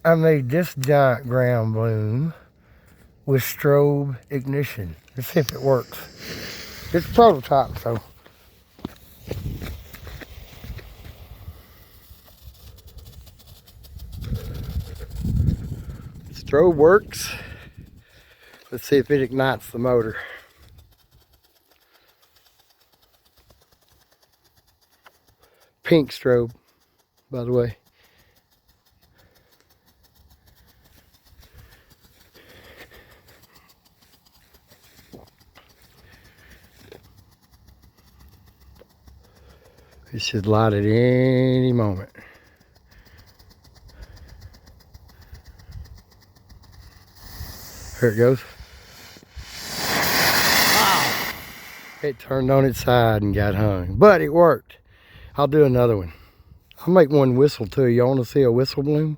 I made this giant ground bloom with strobe ignition. Let's see if it works. It's a prototype, so. Strobe works. Let's see if it ignites the motor. Pink strobe, by the way. It should light at any moment. Here it goes. Wow. It turned on its side and got hung, but it worked. I'll do another one. I'll make one whistle too. Y'all want to see a whistle bloom?